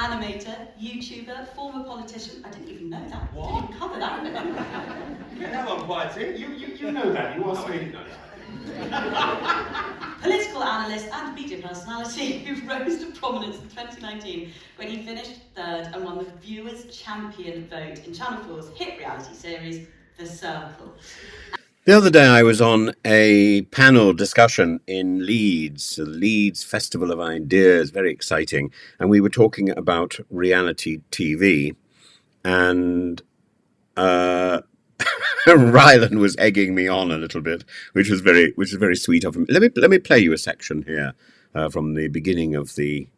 animator, YouTuber, former politician. I didn't even know that. What? Didn't even cover that. Get that one quite in. You know that, you asked me. Political analyst and media personality who rose to prominence in 2019 when he finished third and won the Viewers' Champion vote in Channel 4's hit reality series, The Circle. The other day I was on a panel discussion in Leeds, the Leeds Festival of Ideas, very exciting, and we were talking about reality TV, and Rylan was egging me on a little bit, which is very sweet of him. Let me play you a section here from the beginning of the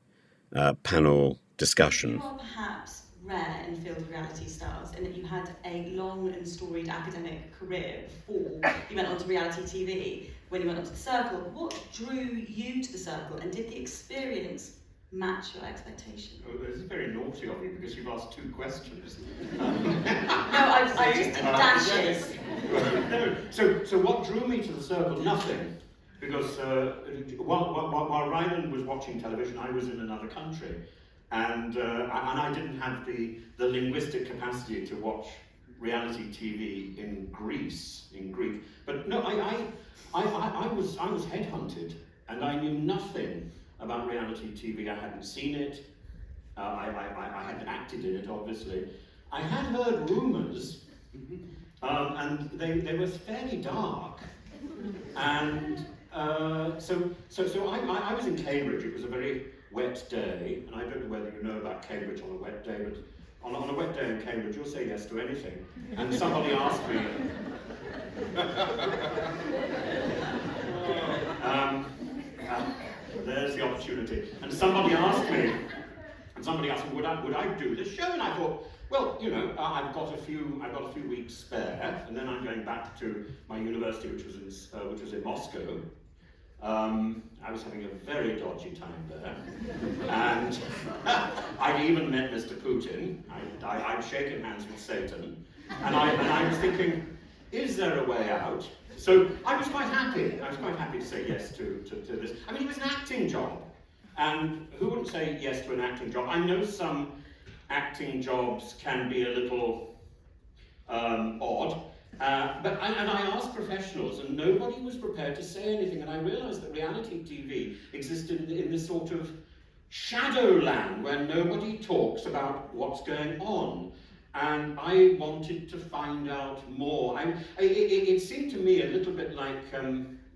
panel discussion. You are perhaps rare in the field of reality stars in that you had a long and storied academic career before you went on to reality TV. When you went on to The Circle, what drew you to The Circle, and did the experience match your expectations? Oh, this is very naughty of you because you've asked 2 questions. No, I just did dashes. No. So what drew me to The Circle? Nothing. Because while Rylan was watching television, I was in another country. And I didn't have the linguistic capacity to watch reality TV in Greek. But no, I was headhunted, and I knew nothing about reality TV. I hadn't seen it. I hadn't acted in it, obviously. I had heard rumours, and they were fairly dark. And so I was in Cambridge. It was a very wet day, and I don't know whether you know about Cambridge on a wet day, but on a wet day in Cambridge, you'll say yes to anything. And somebody asked me, there's the opportunity. And somebody asked me, would I do this show? And I thought, well, you know, I've got a few weeks spare, and then I'm going back to my university, which was in Moscow. I was having a very dodgy time there, and I'd even met Mr. Putin. I'd shaken hands with Satan, and I was thinking, is there a way out? So I was quite happy. I was quite happy to say yes to this. I mean, it was an acting job, and who wouldn't say yes to an acting job? I know some acting jobs can be a little odd. But I asked professionals, and nobody was prepared to say anything, and I realised that reality TV existed in this sort of shadowland where nobody talks about what's going on, and I wanted to find out more. It seemed to me a little bit like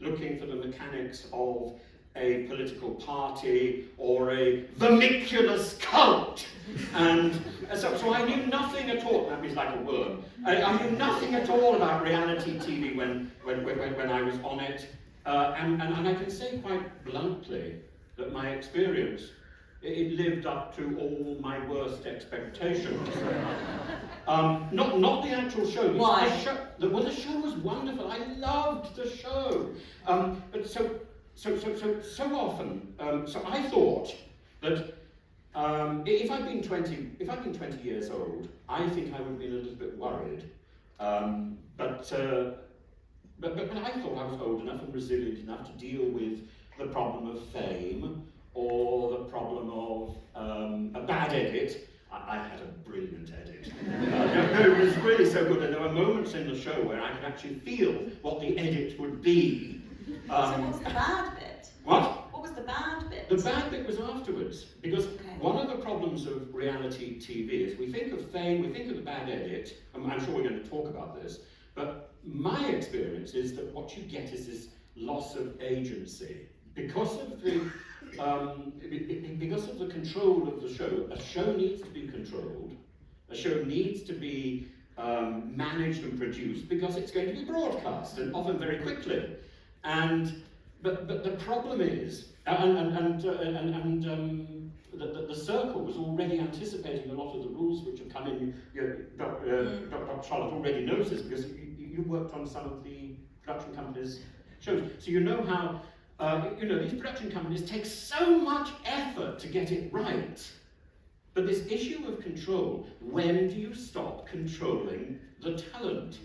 looking for the mechanics of a political party or a vermiculous cult. And so I knew nothing at all. That means like a worm. I knew nothing at all about reality TV when I was on it. And I can say quite bluntly that my experience, it lived up to all my worst expectations. Not the actual show. Why? The show was wonderful. I loved the show. But so often, so I thought that if I'd been 20 years old, I think I would have been a little bit worried. But I thought I was old enough and resilient enough to deal with the problem of fame or the problem of a bad edit. I had a brilliant edit. No, it was really so good, and there were moments in the show where I could actually feel what the edit would be. So what was the bad bit? What? What was the bad bit? The bad bit was afterwards, because one of the problems of reality TV is we think of fame, we think of the bad edit, and I'm sure we're going to talk about this, but my experience is that what you get is this loss of agency. Because of the control of the show, a show needs to be controlled, a show needs to be managed and produced because it's going to be broadcast, and often very quickly. But the problem is, the Circle was already anticipating a lot of the rules which have come in. Dr. Charlotte already knows this because you worked on some of the production companies' shows, so you know how these production companies take so much effort to get it right. But this issue of control, when do you stop controlling the talent?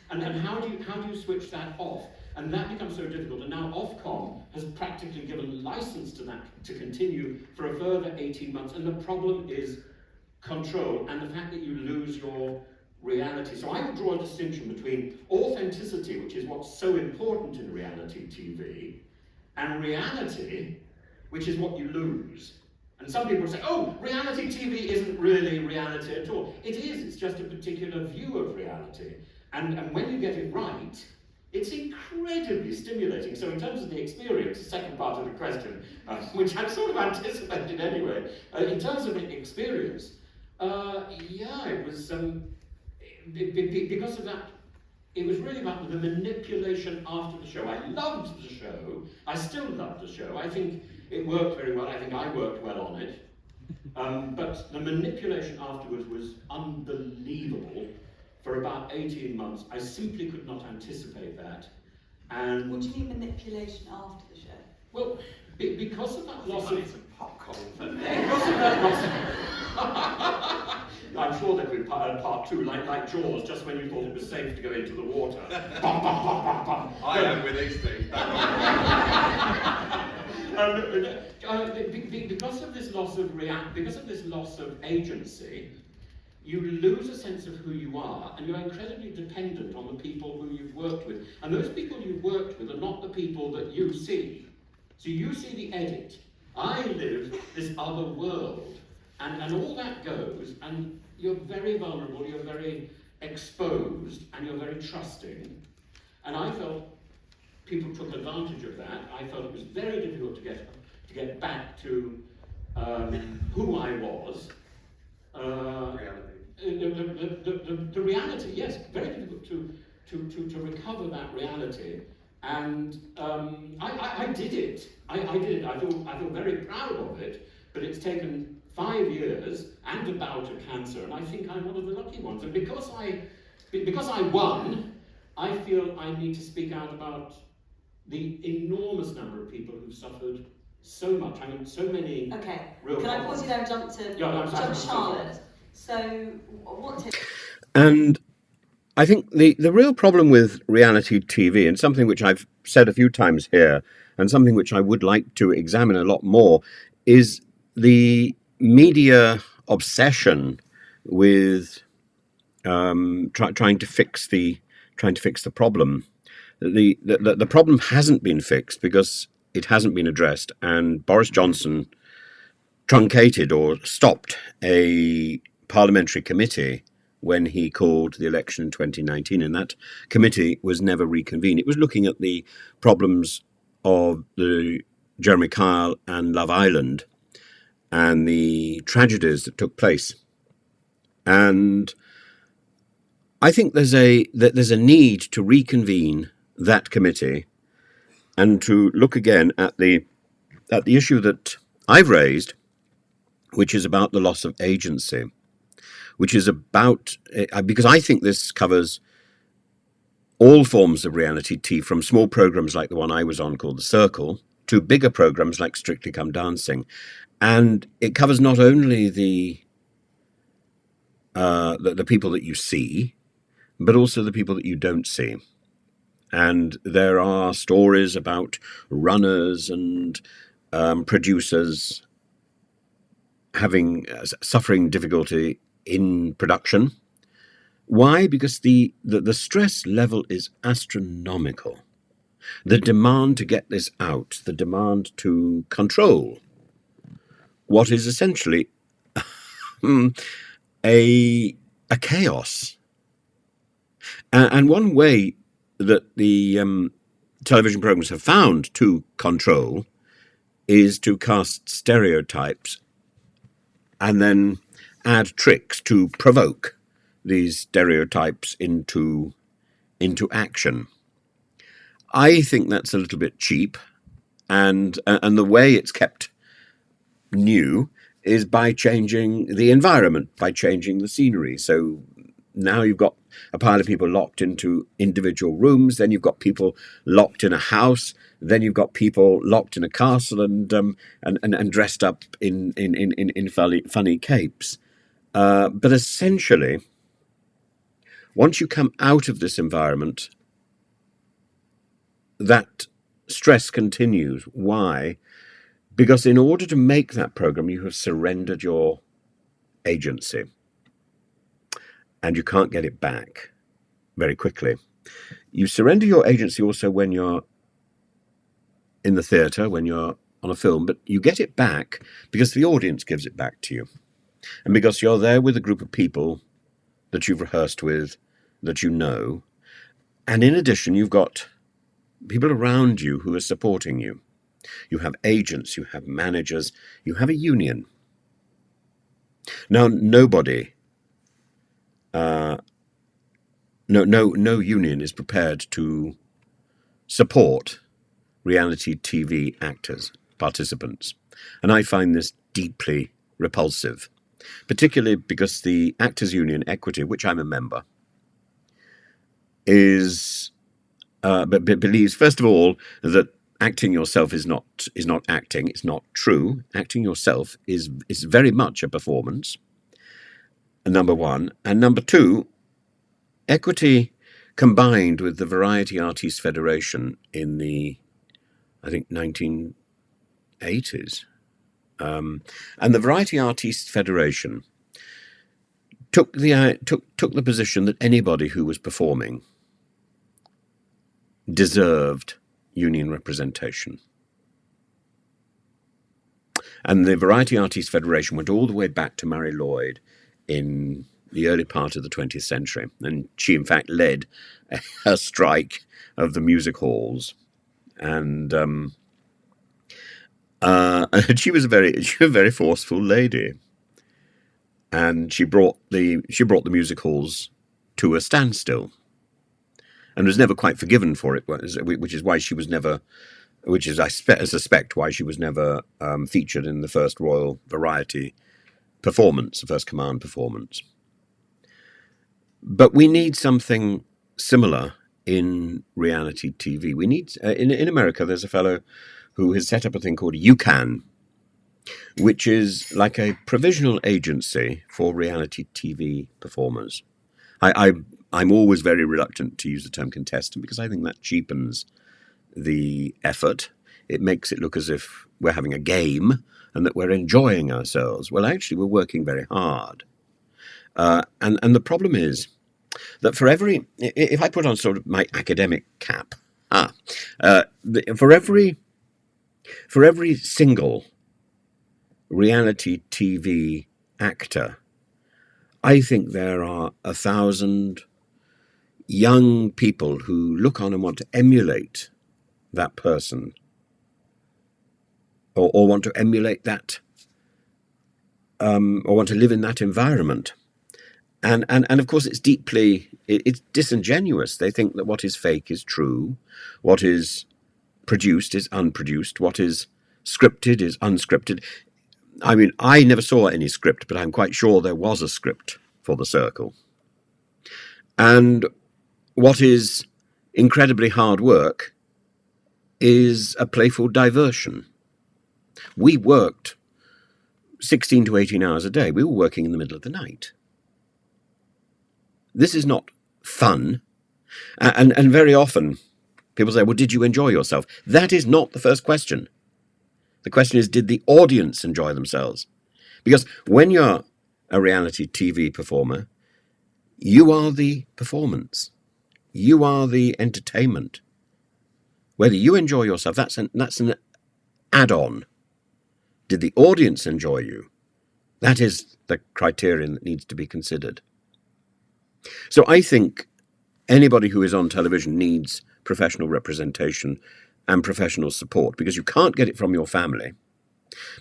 And how do you switch that off? And that becomes so difficult. And now Ofcom has practically given license to that to continue for a further 18 months. And the problem is control and the fact that you lose your reality. So I would draw a distinction between authenticity, which is what's so important in reality TV, and reality, which is what you lose. And some people say, oh, reality TV isn't really reality at all. It is, it's just a particular view of reality. And when you get it right, it's incredibly stimulating. So in terms of the experience, the second part of the question, which I'd sort of anticipated anyway, in terms of the experience, yeah, it was, because of that, it was really about the manipulation after the show. I loved the show, I still love the show, I think it worked very well, I think I worked well on it, but the manipulation afterwards was unbelievable. For about 18 months, I simply could not anticipate that. And what do you mean manipulation after the show? Well, because of that loss of some popcorn for me. because of that loss. I'm sure there'd be part two, like Jaws, just when you thought it was safe to go into the water. Bum, bum, bum, bum, bum. I am with these things. Because of this loss of because of this loss of agency, you lose a sense of who you are, and you're incredibly dependent on the people who you've worked with. And those people you've worked with are not the people that you see. So you see the edit. I live this other world, and all that goes, and you're very vulnerable, you're very exposed, and you're very trusting. And I felt people took advantage of that. I felt it was very difficult to get back to who I was. The reality, yes, very difficult to recover that reality, and I did it. I did it. I feel very proud of it. But it's taken 5 years and a bout of cancer, and I think I'm one of the lucky ones. And because I won, I feel I need to speak out about the enormous number of people who've suffered so much. I mean, so many. Okay. Real Can I problems. pause you there and jump to Yeah, Charlotte? So, what tips? And I think the real problem with reality TV, and something which I've said a few times here, and something which I would like to examine a lot more, is the media obsession with trying to fix the problem. The problem hasn't been fixed because it hasn't been addressed, and Boris Johnson truncated or stopped a parliamentary committee when he called the election in 2019, and that committee was never reconvened. It was looking at the problems of the Jeremy Kyle and Love Island and the tragedies that took place. And I think there's a need to reconvene that committee and to look again at the issue that I've raised, which is about the loss of agency, which is about, because I think this covers all forms of reality TV, from small programs like the one I was on called The Circle, to bigger programs like Strictly Come Dancing. And it covers not only the people that you see, but also the people that you don't see. And there are stories about runners and producers suffering difficulty in production. Why? Because the stress level is astronomical. The demand to get this out, the demand to control what is essentially a chaos. And one way that the television programs have found to control is to cast stereotypes and then add tricks to provoke these stereotypes into action. I think that's a little bit cheap, and the way it's kept new is by changing the environment, by changing the scenery. So now you've got a pile of people locked into individual rooms, then you've got people locked in a house, then you've got people locked in a castle and dressed up in funny capes. But essentially, once you come out of this environment, that stress continues. Why? Because in order to make that program, you have surrendered your agency, and you can't get it back very quickly. You surrender your agency also when you're in the theatre, when you're on a film, but you get it back because the audience gives it back to you, and because you're there with a group of people that you've rehearsed with, that you know, and in addition, you've got people around you who are supporting you. You have agents, you have managers, you have a union. Now, nobody, no union is prepared to support reality TV actors, participants. And I find this deeply repulsive, particularly because the Actors Union Equity, which I'm a member, but believes, first of all, that acting yourself is not acting. It's not true. Acting yourself is very much a performance. Number one, and number two, Equity combined with the Variety Artists Federation in the, I think, 1980s, and the Variety Artists Federation took the position that anybody who was performing deserved union representation. And the Variety Artists Federation went all the way back to Mary Lloyd in the early part of the 20th century. And she, in fact, led a strike of the music halls. And she was a very forceful lady. And she brought the music halls to a standstill, and was never quite forgiven for it, which is why she was never, I suspect why she was never featured in the first Royal Variety performance, the first Command performance. But we need something similar in reality TV. We need in America. There's a fellow who has set up a thing called UCAN, which is like a provisional agency for reality TV performers. I'm always very reluctant to use the term contestant because I think that cheapens the effort. It makes it look as if we're having a game and that we're enjoying ourselves. Well, actually, we're working very hard. And the problem is that if I put on sort of my academic cap, for every single reality TV actor, I think there are 1,000 young people who look on and want to emulate that person, or want to emulate that, or want to live in that environment. And of course, it's disingenuous. They think that what is fake is true, what is produced is unproduced, what is scripted is unscripted. I mean, I never saw any script, but I'm quite sure there was a script for The Circle. And what is incredibly hard work is a playful diversion. We worked 16 to 18 hours a day. We were working in the middle of the night. This is not fun. And very often people say, well, did you enjoy yourself? That is not the first question. The question is, did the audience enjoy themselves? Because when you're a reality TV performer, you are the performance. You are the entertainment. Whether you enjoy yourself, that's an add-on. Did the audience enjoy you? That is the criterion that needs to be considered. So I think anybody who is on television needs professional representation and professional support, because you can't get it from your family,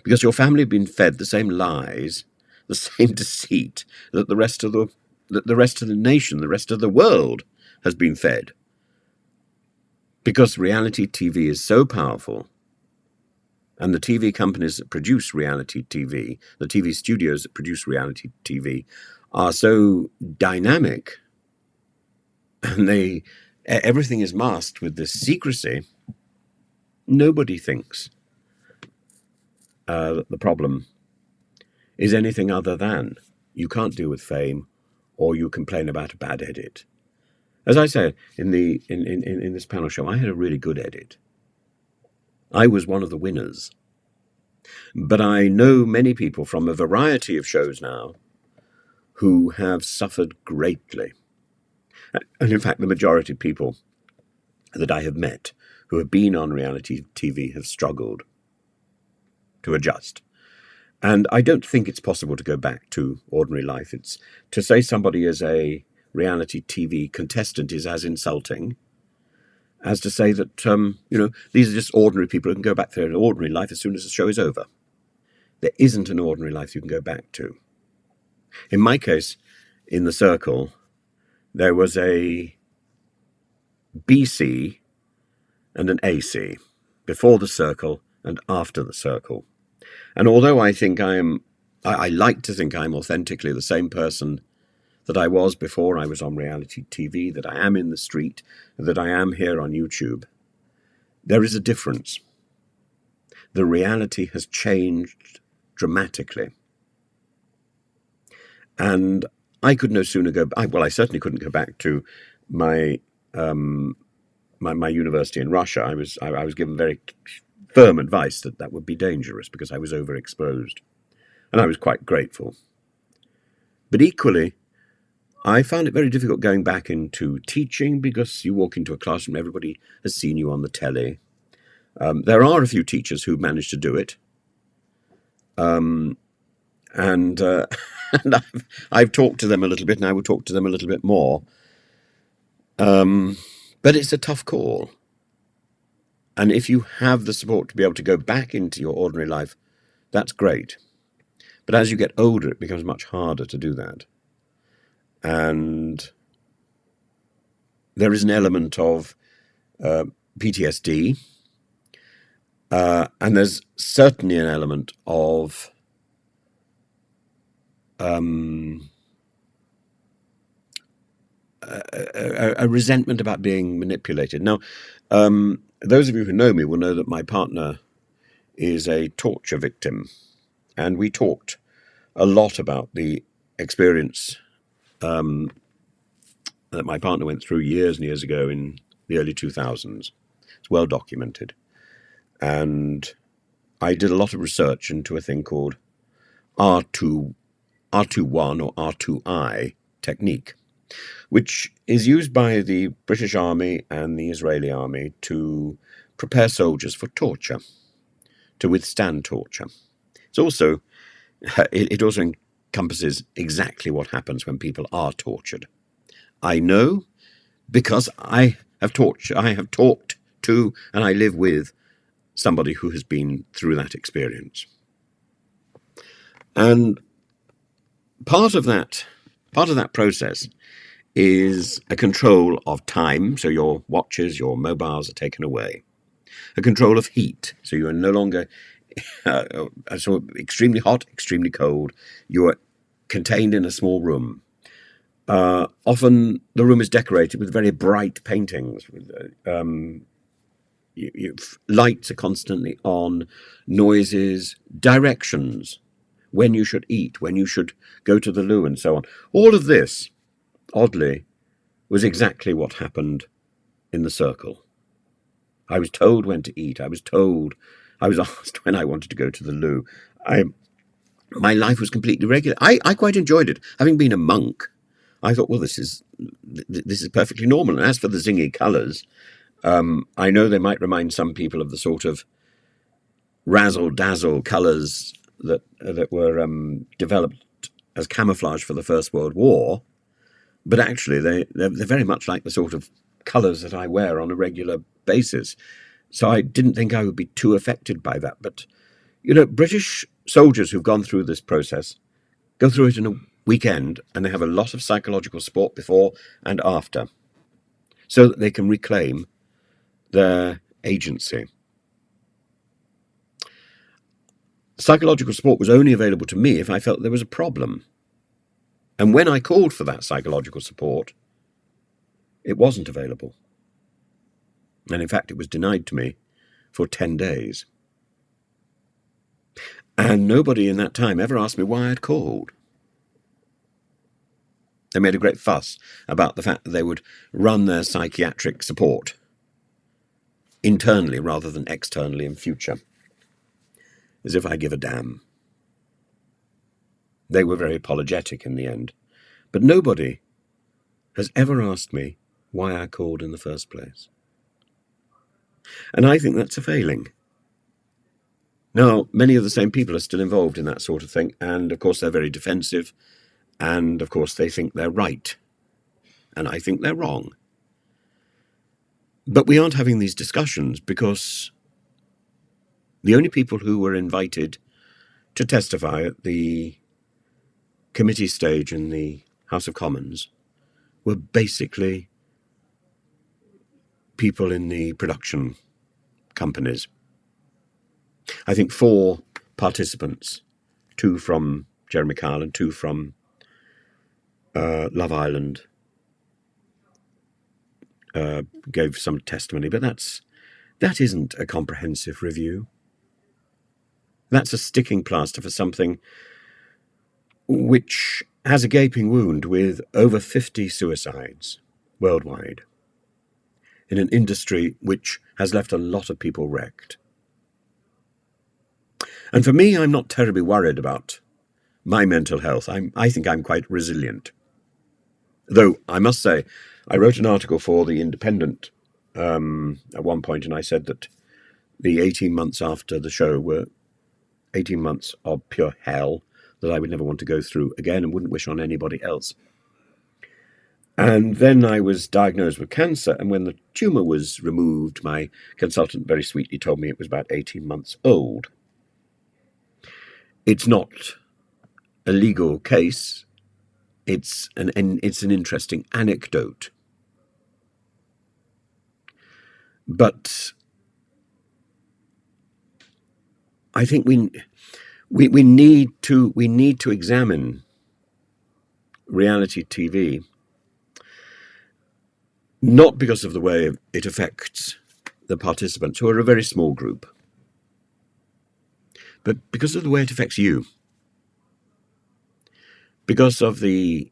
because your family have been fed the same lies, the same deceit that the rest of the nation, the rest of the world has been fed. Because reality TV is so powerful, and the TV companies that produce reality TV, the TV studios that produce reality TV, are so dynamic, and everything is masked with this secrecy. Nobody thinks that the problem is anything other than you can't deal with fame, or you complain about a bad edit. As I said in this panel show, I had a really good edit. I was one of the winners. But I know many people from a variety of shows now who have suffered greatly. And in fact, the majority of people that I have met who have been on reality TV have struggled to adjust. And I don't think it's possible to go back to ordinary life. It's to say somebody is a reality TV contestant is as insulting as to say that, these are just ordinary people who can go back to their ordinary life as soon as the show is over. There isn't an ordinary life you can go back to. In my case, in The Circle, there was a BC and an AC, before The Circle and after The Circle. And although I like to think I'm authentically the same person that I was before I was on reality TV, that I am in the street, that I am here on YouTube, there is a difference. The reality has changed dramatically. And I could no sooner I certainly couldn't go back to my university in Russia. I was given very firm advice that would be dangerous because I was overexposed. And I was quite grateful. But equally, I found it very difficult going back into teaching because you walk into a classroom, everybody has seen you on the telly. There are a few teachers who managed to do it. And I've talked to them a little bit, and I will talk to them a little bit more. But it's a tough call. And if you have the support to be able to go back into your ordinary life, that's great. But as you get older, it becomes much harder to do that. And there is an element of PTSD, and there's certainly an element of a resentment about being manipulated. Now, those of you who know me will know that my partner is a torture victim, and we talked a lot about the experience that my partner went through years and years ago in the early 2000s. It's well documented. And I did a lot of research into a thing called R21 or R2I technique, which is used by the British Army and the Israeli Army to prepare soldiers for torture, to withstand torture. It also encompasses exactly what happens when people are tortured. I know because I have talked to and I live with somebody who has been through that experience. And part of that process is a control of time, so your watches, your mobiles are taken away. A control of heat, so you are no longer extremely hot, extremely cold. You are contained in a small room. Often the room is decorated with very bright paintings. Lights are constantly on, noises, directions, when you should eat, when you should go to the loo, and so on. All of this, oddly, was exactly what happened in The Circle. I was told when to eat. I was asked when I wanted to go to the loo. My life was completely regular. I quite enjoyed it. Having been a monk, I thought, well, this is perfectly normal. And as for the zingy colours, I know they might remind some people of the sort of razzle-dazzle colours that were developed as camouflage for the First World War, but actually they're very much like the sort of colours that I wear on a regular basis. So I didn't think I would be too affected by that. But, British soldiers who've gone through this process go through it in a weekend, and they have a lot of psychological support before and after, so that they can reclaim their agency. Psychological support was only available to me if I felt there was a problem. And when I called for that psychological support, it wasn't available. And in fact, it was denied to me for 10 days. And nobody in that time ever asked me why I'd called. They made a great fuss about the fact that they would run their psychiatric support internally rather than externally in future. As if I give a damn. They were very apologetic in the end. But nobody has ever asked me why I called in the first place. And I think that's a failing. Now, many of the same people are still involved in that sort of thing, and of course they're very defensive, and of course they think they're right. And I think they're wrong. But we aren't having these discussions because the only people who were invited to testify at the committee stage in the House of Commons were basically people in the production companies. I think 4 participants, 2 from Jeremy Kyle and 2 from Love Island, gave some testimony, but that isn't a comprehensive review. That's a sticking plaster for something which has a gaping wound with over 50 suicides worldwide in an industry which has left a lot of people wrecked. And for me, I'm not terribly worried about my mental health. I think I'm quite resilient. Though I must say, I wrote an article for The Independent at one point, and I said that the 18 months after the show were 18 months of pure hell that I would never want to go through again and wouldn't wish on anybody else. And then I was diagnosed with cancer, and when the tumour was removed, my consultant very sweetly told me it was about 18 months old. It's not a legal case. It's an interesting anecdote. But I think we need to examine reality TV, not because of the way it affects the participants, who are a very small group, but because of the way it affects you. Because of the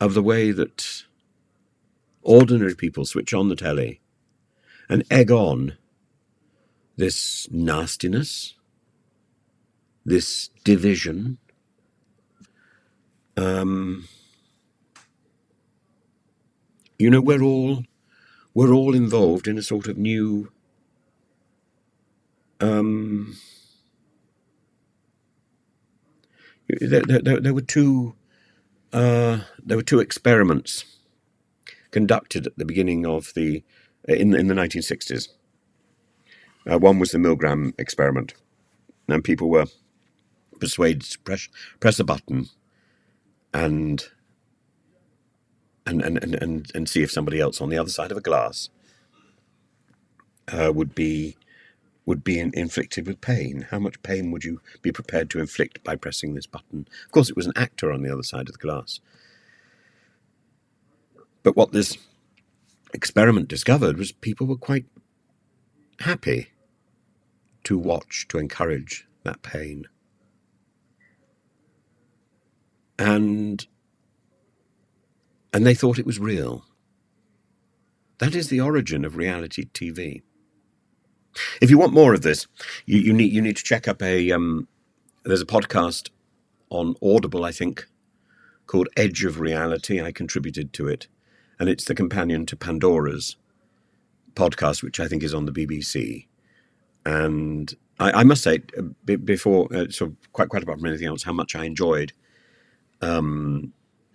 way that ordinary people switch on the telly and egg on this nastiness, this division. We're all involved in a sort of new there were two experiments conducted at the beginning of in the 1960s. One was the Milgram experiment, and people were persuaded to press a button and see if somebody else on the other side of a glass would be inflicted with pain. How much pain would you be prepared to inflict by pressing this button? Of course, it was an actor on the other side of the glass. But what this experiment discovered was people were quite happy to watch, to encourage that pain. And they thought it was real. That is the origin of reality TV. If you want more of this, you need to check up there's a podcast on Audible, I think, called Edge of Reality. I contributed to it, and it's the companion to Pandora's podcast, which I think is on the BBC. And I must say, before, sort of quite apart from anything else, how much I enjoyed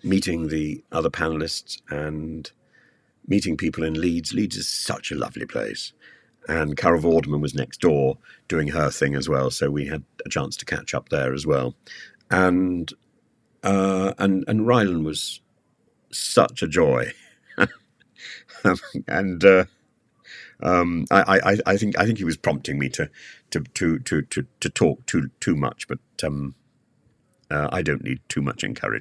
meeting the other panelists and meeting people in Leeds. Leeds is such a lovely place. And Carol Vorderman was next door doing her thing as well, so we had a chance to catch up there as well. And Rylan was such a joy. And I think he was prompting me to talk too much, but I don't need too much encouragement.